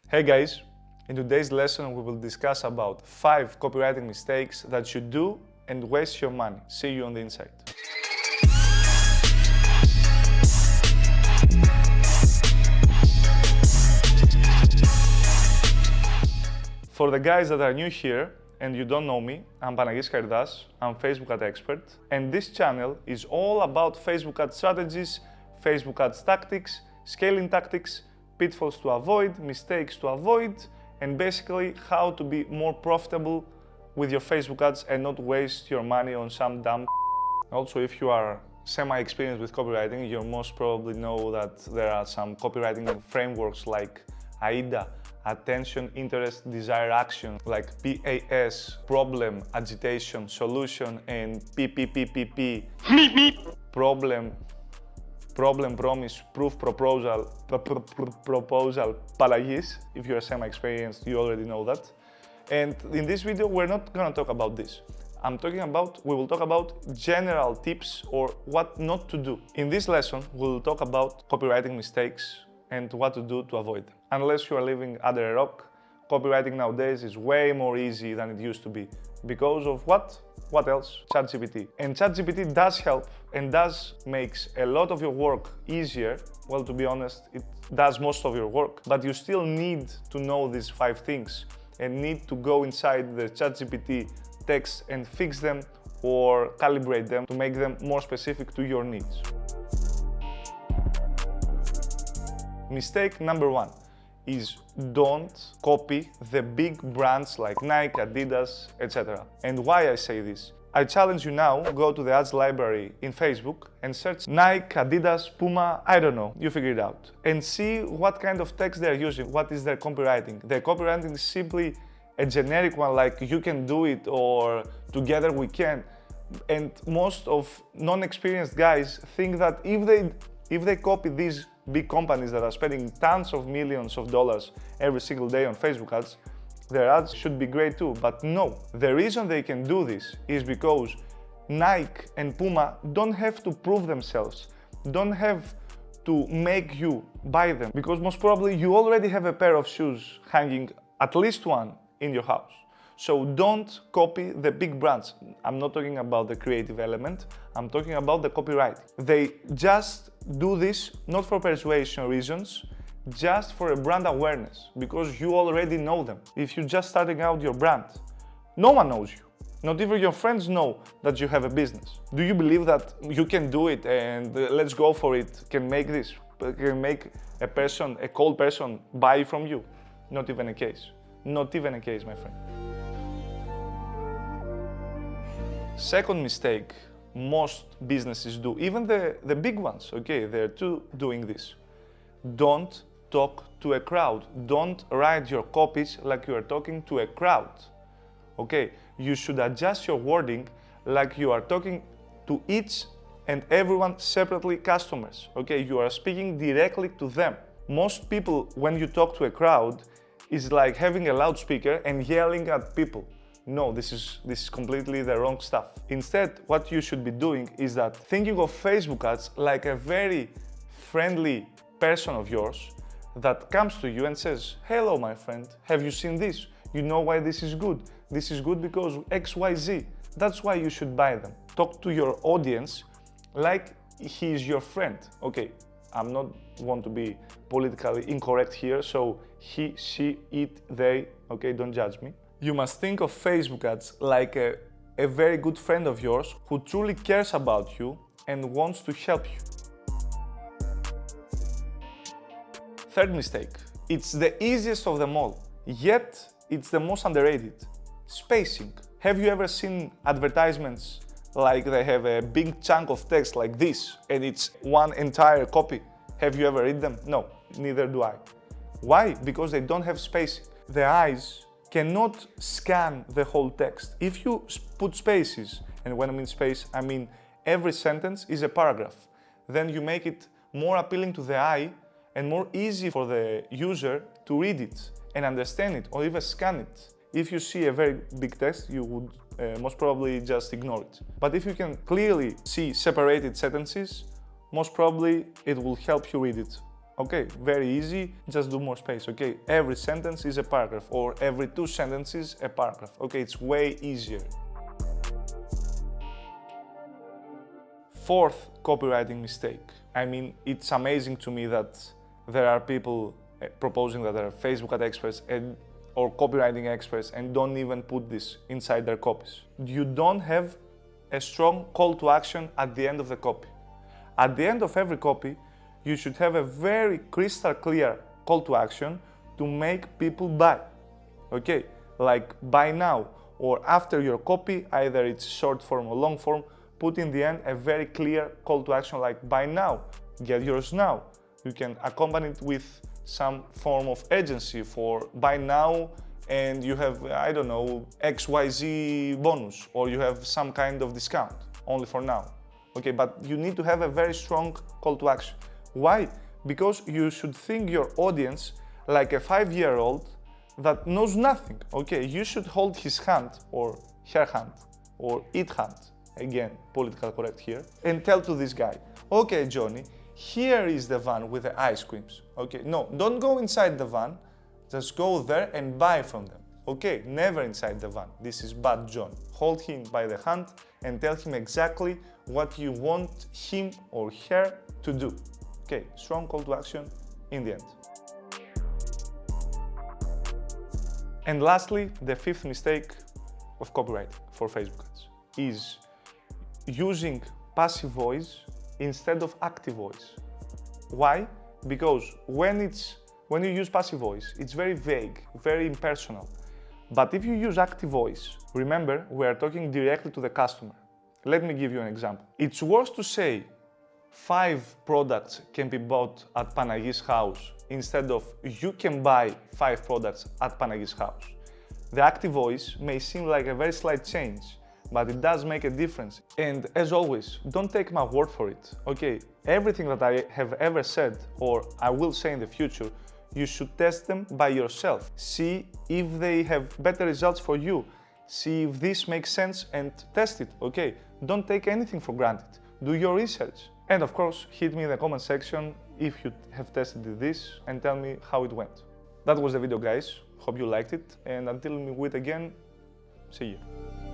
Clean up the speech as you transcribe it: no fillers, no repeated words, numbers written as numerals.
Hey guys, in today's lesson we will discuss about 5 copywriting mistakes that you do and waste your money. See you on the inside. For the guys that are new here and you don't know me, I'm Panagis Karidas, I'm Facebook ad expert, and this channel is all about Facebook ad strategies, Facebook ads tactics, scaling tactics, pitfalls to avoid, mistakes to avoid, and basically how to be more profitable with your Facebook ads and not waste your money on some dumb. Also, if you are semi-experienced with copywriting, you most probably know that there are some copywriting frameworks like AIDA, attention, interest, desire, action, like PAS, problem, agitation, solution, and PPPPP, problem, promise, proof, proposal, Palagis. If you're semi-experienced, you already know that. And in this video, we're not gonna talk about this. We will talk about general tips or what not to do. In this lesson, we'll talk about copywriting mistakes and what to do to avoid them. Unless you are living under a rock, copywriting nowadays is way more easy than it used to be. Because of what? What else? ChatGPT. And ChatGPT does help and does makes a lot of your work easier. Well, to be honest, it does most of your work, but you still need to know these 5 things and need to go inside the ChatGPT text and fix them or calibrate them to make them more specific to your needs. Mistake number 1 is don't copy the big brands like Nike, Adidas, etc. And why I say this? I challenge you now, go to the ads library in Facebook and search Nike, Adidas, Puma, I don't know, you figure it out. And see what kind of text they're using, what is their copywriting. Their copywriting is simply a generic one like you can do it or together we can. And most of non-experienced guys think that if they copy these big companies that are spending tons of millions of dollars every single day on Facebook ads, their ads should be great too. But no, the reason they can do this is because Nike and Puma don't have to prove themselves, don't have to make you buy them, because most probably you already have a pair of shoes hanging, at least one, in your house. So don't copy the big brands. I'm not talking about the creative element, I'm talking about the copywriting. They just do this not for persuasion reasons, just for a brand awareness, because you already know them. If you're just starting out your brand, no one knows you. Not even your friends know that you have a business. Do you believe that you can do it and let's go for it, can make this, can make a cold person buy from you? Not even a case. Not even a case, my friend. Second mistake most businesses do, even the big ones, okay, they're too doing this. Don't talk to a crowd. Don't write your copies like you are talking to a crowd, okay? You should adjust your wording like you are talking to each and everyone separately, customers, okay? You are speaking directly to them. Most people, when you talk to a crowd, is like having a loudspeaker and yelling at people. No, this is completely the wrong stuff. Instead, what you should be doing is that thinking of Facebook ads like a very friendly person of yours that comes to you and says, hello, my friend, have you seen this? You know why this is good? This is good because XYZ. That's why you should buy them. Talk to your audience like he is your friend. Okay, I'm not want to be politically incorrect here, so he, she, it, they, okay, don't judge me. You must think of Facebook ads like a very good friend of yours who truly cares about you and wants to help you. Third mistake. It's the easiest of them all, yet it's the most underrated. Spacing. Have you ever seen advertisements like they have a big chunk of text like this and it's one entire copy? Have you ever read them? No, neither do I. Why? Because they don't have spacing. The eyes cannot scan the whole text. If you put spaces, and when I mean space, I mean every sentence is a paragraph, then you make it more appealing to the eye and more easy for the user to read it and understand it or even scan it. If you see a very big text, you would most probably just ignore it. But if you can clearly see separated sentences, most probably it will help you read it Okay, very easy, just do more space, okay? Every sentence is a paragraph, or every 2 sentences a paragraph, okay? It's way easier. Fourth copywriting mistake. I mean, it's amazing to me that there are people proposing that they're Facebook ad experts or copywriting experts and don't even put this inside their copies. You don't have a strong call to action at the end of the copy. At the end of every copy, you should have a very crystal clear call to action to make people buy. Okay, like buy now, or after your copy, either it's short form or long form, put in the end a very clear call to action like buy now, get yours now. You can accompany it with some form of agency for buy now, and you have, I don't know, XYZ bonus, or you have some kind of discount only for now. Okay, but you need to have a very strong call to action. Why? Because you should think your audience like a 5-year-old that knows nothing. Okay, you should hold his hand or her hand or it hand, again, political correct here, and tell to this guy, okay, Johnny, here is the van with the ice creams. Okay, no, don't go inside the van, just go there and buy from them. Okay, never inside the van. This is bad John. Hold him by the hand and tell him exactly what you want him or her to do. Okay, strong call to action in the end. And lastly, the fifth mistake of copywriting for Facebook ads is using passive voice instead of active voice. Why? Because when you use passive voice, it's very vague, very impersonal. But if you use active voice, remember, we are talking directly to the customer. Let me give you an example. It's worse to say 5 products can be bought at Panagi's house instead of you can buy 5 products at Panagi's house. The active voice may seem like a very slight change, but it does make a difference. And as always, don't take my word for it, okay? Everything that I have ever said or I will say in the future, you should test them by yourself. See if they have better results for you. See if this makes sense and test it, okay? Don't take anything for granted. Do your research. And of course, hit me in the comment section if you have tested this and tell me how it went. That was the video, guys. Hope you liked it, and until we meet again, see you.